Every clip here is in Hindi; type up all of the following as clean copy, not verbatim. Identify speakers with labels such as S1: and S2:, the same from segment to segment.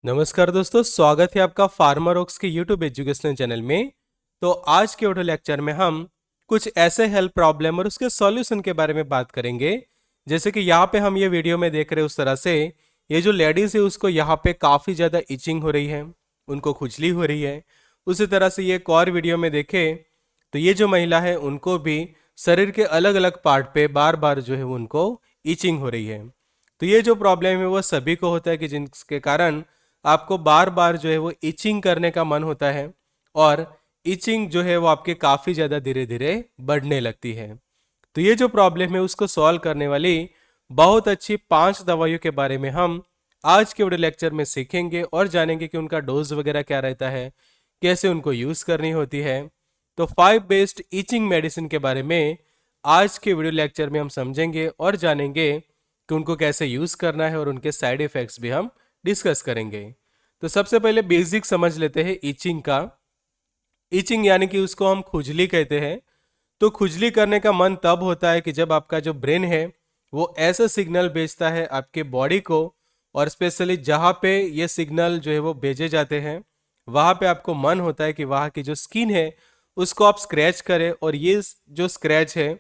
S1: नमस्कार दोस्तों, स्वागत है आपका फार्मारोक्स के यूट्यूब एजुकेशनल चैनल में। तो आज के ऑडियो लेक्चर में हम कुछ ऐसे हेल्थ प्रॉब्लम और उसके सॉल्यूशन के बारे में बात करेंगे। जैसे कि यहाँ पे हम ये वीडियो में देख रहे हैं, उस तरह से ये जो लेडीज है उसको यहाँ पे काफ़ी ज़्यादा इचिंग हो रही है, उनको खुजली हो रही है। उसी तरह से ये एक और वीडियो में देखें तो ये जो महिला है उनको भी शरीर के अलग अलग पार्ट पे बार बार जो है उनको इचिंग हो रही है। तो ये जो प्रॉब्लम है वो सभी को होता है कि जिसके कारण आपको बार बार जो है वो इचिंग करने का मन होता है और इचिंग जो है वो आपके काफ़ी ज़्यादा धीरे धीरे बढ़ने लगती है। तो ये जो प्रॉब्लम है उसको सॉल्व करने वाली बहुत अच्छी 5 दवाइयों के बारे में हम आज के वीडियो लेक्चर में सीखेंगे और जानेंगे कि उनका डोज वगैरह क्या रहता है, कैसे उनको यूज़ करनी होती है। तो 5 बेस्ट इचिंग मेडिसिन के बारे में आज के वीडियो लेक्चर में हम समझेंगे और जानेंगे कि उनको कैसे यूज़ करना है और उनके साइड इफ़ेक्ट्स भी हम डिस्कस करेंगे। तो सबसे पहले बेसिक समझ लेते हैं इचिंग का। इचिंग यानी कि उसको हम खुजली कहते हैं। तो खुजली करने का मन तब होता है कि जब आपका जो ब्रेन है वो ऐसा सिग्नल भेजता है आपके बॉडी को, और स्पेशली जहाँ पे ये सिग्नल जो है वो भेजे जाते हैं वहाँ पे आपको मन होता है कि वहाँ की जो स्किन है उसको आप स्क्रैच करें, और ये जो स्क्रैच है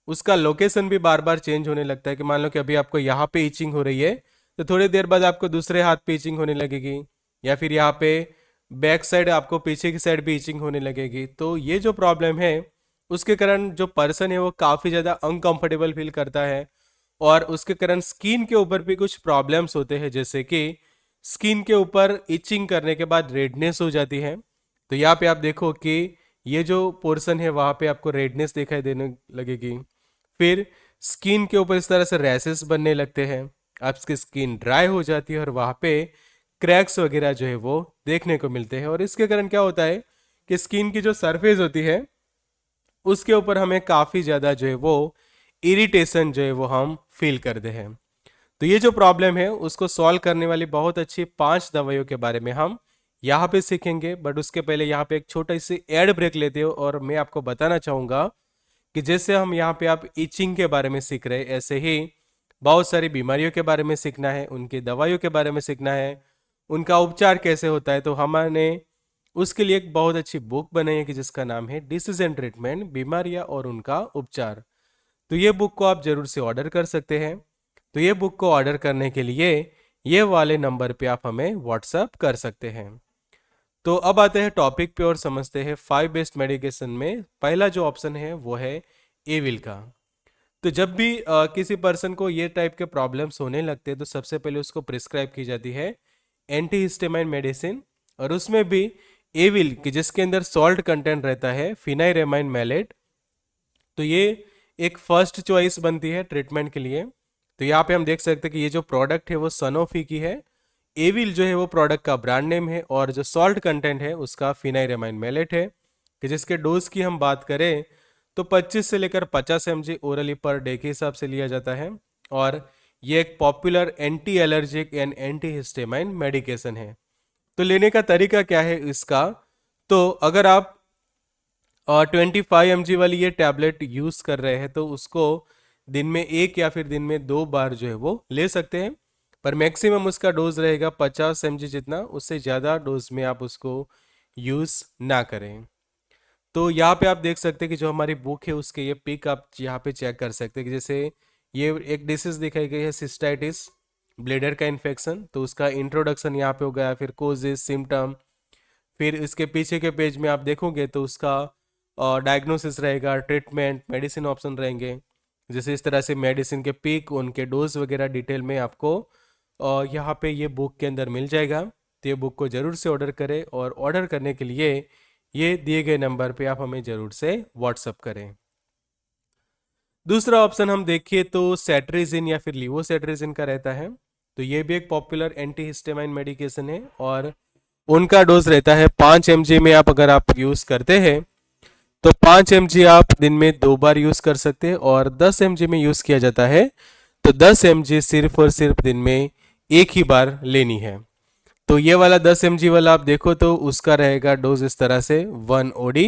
S1: उसका लोकेशन भी बार बार चेंज होने लगता है। कि मान लो कि अभी आपको यहाँ पे इचिंग हो रही है तो थोड़ी देर बाद आपको दूसरे हाथ पे इचिंग होने लगेगी, या फिर यहाँ पे बैक साइड आपको पीछे की साइड भी इचिंग होने लगेगी। तो ये जो प्रॉब्लम है उसके कारण जो पर्सन है वो काफ़ी ज़्यादा अनकंफर्टेबल फील करता है, और उसके कारण स्किन के ऊपर भी कुछ प्रॉब्लम्स होते हैं, जैसे कि स्किन के ऊपर इचिंग करने के बाद रेडनेस हो जाती है। तो यहाँ पे आप देखो कि ये जो पोर्शन है वहाँ पे आपको रेडनेस दिखाई देने लगेगी। फिर स्किन के ऊपर इस तरह से रैसेस बनने लगते हैं, आपकी स्किन ड्राई हो जाती है और वहाँ पे क्रैक्स वगैरह जो है वो देखने को मिलते हैं। और इसके कारण क्या होता है कि स्किन की जो सरफेस होती है उसके ऊपर हमें काफ़ी ज़्यादा जो है वो इरिटेशन जो है वो हम फील करते हैं। तो ये जो प्रॉब्लम है उसको सॉल्व करने वाली बहुत अच्छी 5 दवाइयों के बारे में हम यहाँ पे सीखेंगे। बट उसके पहले यहाँ पे एक छोटा सी एड ब्रेक लेते हो, और मैं आपको बताना चाहूँगा कि जैसे हम यहाँ पे आप इचिंग के बारे में सीख रहे हैं, ऐसे ही बहुत सारी बीमारियों के बारे में सीखना है, उनकी दवाइयों के बारे में सीखना है, उनका उपचार कैसे होता है। तो हमने उसके लिए एक बहुत अच्छी बुक बनाई है कि जिसका नाम है डिसीज एंड ट्रीटमेंट, बीमारियां और उनका उपचार। तो ये बुक को आप जरूर से ऑर्डर कर सकते हैं। तो ये बुक को ऑर्डर करने के लिए ये वाले नंबर पे आप हमें व्हाट्सअप कर सकते हैं। तो अब आते हैं टॉपिक पे और समझते हैं 5 बेस्ट मेडिकेशन में पहला जो ऑप्शन है वो है एविल का। तो जब भी किसी पर्सन को ये टाइप के प्रॉब्लम्स होने लगते हैं तो सबसे पहले उसको प्रिस्क्राइब की जाती है एंटी हिस्टामाइन मेडिसिन, और उसमें भी एविल कि जिसके अंदर सॉल्ट कंटेंट रहता है फिनाइरेमाइन मैलेट। तो ये एक फर्स्ट चॉइस बनती है ट्रीटमेंट के लिए। तो यहाँ पे हम देख सकते हैं कि ये जो प्रोडक्ट है वो सनोफी की है। एविल जो है वो प्रोडक्ट का ब्रांड नेम है, और जो सॉल्ट कंटेंट है उसका फिनाइरेमाइन मैलेट है। कि जिसके डोज की हम बात करें तो 25 से लेकर 50 mg ओरली पर डे के हिसाब से लिया जाता है। और ये एक popular anti allergic and anti histamine medication है। तो लेने का तरीका क्या है इसका? तो अगर आप 25 mg वाली ये टैबलेट यूज़ कर रहे हैं तो उसको दिन में एक या फिर दिन में 2 बार जो है वो ले सकते हैं। पर मैक्सिमम उसका डोज रहेगा 50 mg जितना, उससे ज़्यादा डोज में आप उसको यूज़ ना करें। तो यहाँ पे आप देख सकते हैं कि जो हमारी बुक है उसके ये पिक आप यहाँ पे चेक कर सकते हैं कि जैसे ये एक डिसीज दिखाई गई है सिस्टाइटिस, ब्लेडर का इन्फेक्शन। तो उसका इंट्रोडक्शन यहाँ पे हो गया, फिर कोजेस, सिम्टम। फिर इसके पीछे के पेज में आप देखोगे तो उसका डायग्नोसिस रहेगा, ट्रीटमेंट, मेडिसिन ऑप्शन रहेंगे। जैसे इस तरह से मेडिसिन के पिक, उनके डोज वगैरह डिटेल में आपको यहाँ पे ये बुक के अंदर मिल जाएगा। तो ये बुक को ज़रूर से ऑर्डर करें, और ऑर्डर करने के लिए ये दिए गए नंबर पे आप हमें ज़रूर से व्हाट्सअप करें। दूसरा ऑप्शन हम देखिए तो सेट्रिजिन या फिर लिवोसेट्रिजिन का रहता है। तो ये भी एक पॉपुलर एंटी हिस्टामाइन मेडिकेशन है, और उनका डोज रहता है 5 mg में। अगर आप यूज़ करते हैं तो 5 mg आप दिन में 2 बार यूज़ कर सकते हैं, और 10 mg में यूज़ किया जाता है तो 10 mg सिर्फ और सिर्फ दिन में एक ही बार लेनी है। तो ये वाला 10 mg वाला आप देखो तो उसका रहेगा डोज इस तरह से 1 OD,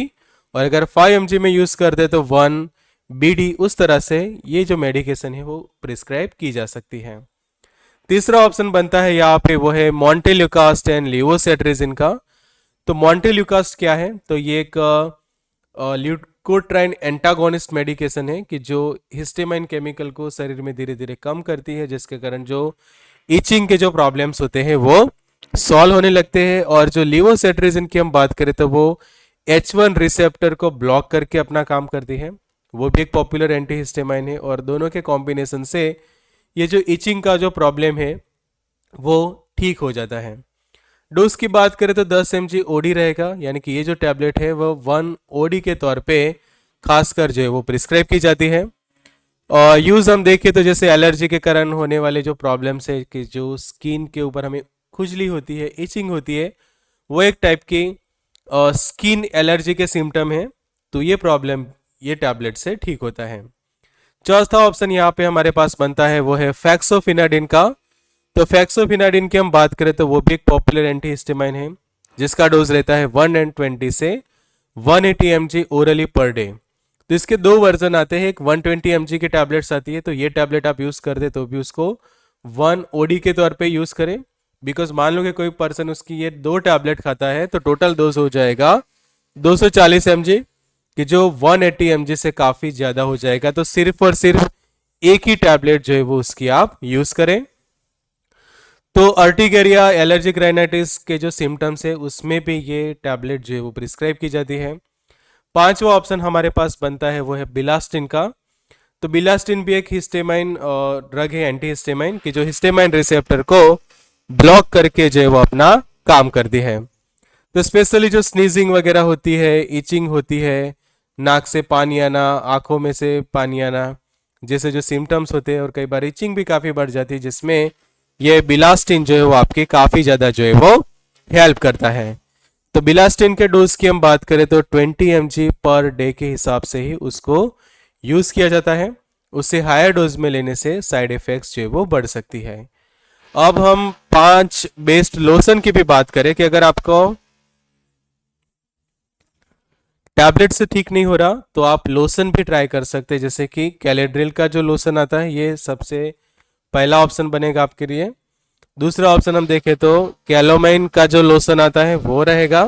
S1: और अगर 5 mg में यूज़ करते तो 1 BD। उस तरह से ये जो मेडिकेशन है वो प्रिस्क्राइब की जा सकती है। तीसरा ऑप्शन बनता है यहाँ पे वो है मॉन्टेल्यूकास्ट एंड लीवोसेट्रिजिन का। तो मॉन्टेल्यूकास्ट क्या है, तो ये एक ल्यूकोट्राइन एंटागोनिस्ट मेडिकेशन है कि जो हिस्टामाइन केमिकल को शरीर में धीरे धीरे कम करती है, जिसके कारण जो इचिंग के जो प्रॉब्लम्स होते हैं वो सॉल्व होने लगते हैं। और जो लीवोसेट्रिजिन की हम बात करें तो वो H1 रिसेप्टर को ब्लॉक करके अपना काम करती है, वो भी एक पॉपुलर एंटी हिस्टामाइन है। और दोनों के कॉम्बिनेशन से ये जो इचिंग का जो प्रॉब्लम है वो ठीक हो जाता है। डोज की बात करें तो 10 mg ओडी रहेगा, यानी कि ये जो टैबलेट है वो 1 ओडी के तौर पे खासकर जो है वो प्रिस्क्राइब की जाती है। और यूज़ हम देखें तो जैसे एलर्जी के कारण होने वाले जो प्रॉब्लम्स है कि जो स्किन के ऊपर हमें खुजली होती है, इचिंग होती है, वो एक टाइप की स्किन एलर्जी के सिम्टम है। तो ये प्रॉब्लम ये टैबलेट से ठीक होता है। चौथा ऑप्शन यहाँ पे हमारे पास बनता है वो है फैक्सोफिनाडिन का। तो फैक्सोफिनाडिन की हम बात करें तो वो भी एक पॉपुलर एंटी हिस्टामाइन है, जिसका डोज रहता है 120 से 180 mg ओरली पर डे। तो इसके दो वर्जन आते हैं, एक 120 mg की टैबलेट्स आती है, तो ये टैबलेट आप यूज कर दे तो भी उसको 1 ओडी के तौर पे यूज करें। बिकॉज मान लो कि कोई पर्सन उसकी ये 2 टैबलेट खाता है तो टोटल डोज हो जाएगा 240 mg, कि जो 180 mg से काफी ज्यादा हो जाएगा। तो सिर्फ और सिर्फ एक ही टैबलेट जो है वो उसकी आप यूज करें। तो अर्टिकेरिया एलर्जिक राइनाइटिस के जो सिम्टम्स है उसमें भी ये टैबलेट जो है वो प्रिस्क्राइब की जाती है। पांचवा ऑप्शन हमारे पास बनता है वो है बिलास्टिन का। तो बिलास्टिन भी एक हिस्टामाइन ड्रग है, एंटी हिस्टामाइन, कि जो हिस्टामाइन रिसेप्टर को ब्लॉक करके जो है वो अपना काम करती है। तो स्पेशली जो स्नीजिंग वगैरह होती है, इचिंग होती है, नाक से पानी आना, आंखों में से पानी आना, जैसे जो सिम्टम्स होते हैं, और कई बार इचिंग भी काफ़ी बढ़ जाती है, जिसमें ये बिलास्टिन जो है वो आपकी काफ़ी ज़्यादा जो है वो हेल्प करता है। तो बिलास्टिन के डोज की हम बात करें तो 20 mg पर डे के हिसाब से ही उसको यूज़ किया जाता है। उससे हायर डोज में लेने से साइड इफ़ेक्ट्स जो है वो बढ़ सकती है। अब हम 5 बेस्ट लोशन की भी बात करें कि अगर आपको टैबलेट से ठीक नहीं हो रहा तो आप लोशन भी ट्राई कर सकते हैं, जैसे कि कैलेड्रिल का जो लोशन आता है ये सबसे पहला ऑप्शन बनेगा आपके लिए। दूसरा ऑप्शन हम देखें तो कैलोमाइन का जो लोशन आता है वो रहेगा।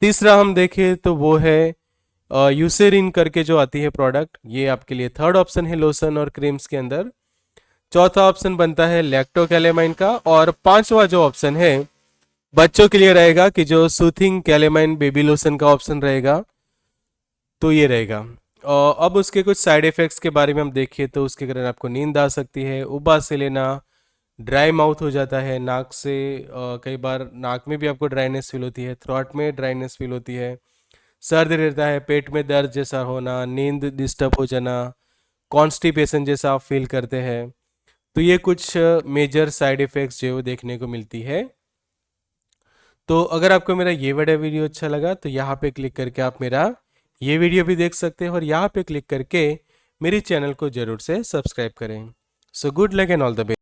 S1: तीसरा हम देखें तो वो है यूसेरिन करके जो आती है प्रोडक्ट, ये आपके लिए थर्ड ऑप्शन है लोशन और क्रीम्स के अंदर। चौथा ऑप्शन बनता है लैक्टोकैलेमाइन का। और पांचवा जो ऑप्शन है बच्चों के लिए रहेगा कि जो सूथिंग कैलेमाइन बेबी लोशन का ऑप्शन रहेगा, तो ये रहेगा। और अब उसके कुछ साइड इफ़ेक्ट्स के बारे में हम देखें तो उसके कारण आपको नींद आ सकती है, उबास से लेना, ड्राई माउथ हो जाता है, नाक से कई बार नाक में भी आपको ड्राइनेस फील होती है, थ्रोट में ड्राइनेस फील होती है, सर्द रहता है, पेट में दर्द जैसा होना, नींद डिस्टर्ब हो जाना, कॉन्स्टिपेशन जैसा आप फील करते हैं। तो ये कुछ मेजर साइड इफ़ेक्ट्स जो है वो देखने को मिलती है। तो अगर आपको मेरा ये वाला वीडियो अच्छा लगा तो यहाँ पे क्लिक करके आप मेरा ये वीडियो भी देख सकते हैं, और यहाँ पे क्लिक करके मेरे चैनल को जरूर से सब्सक्राइब करें। So good luck and all the best.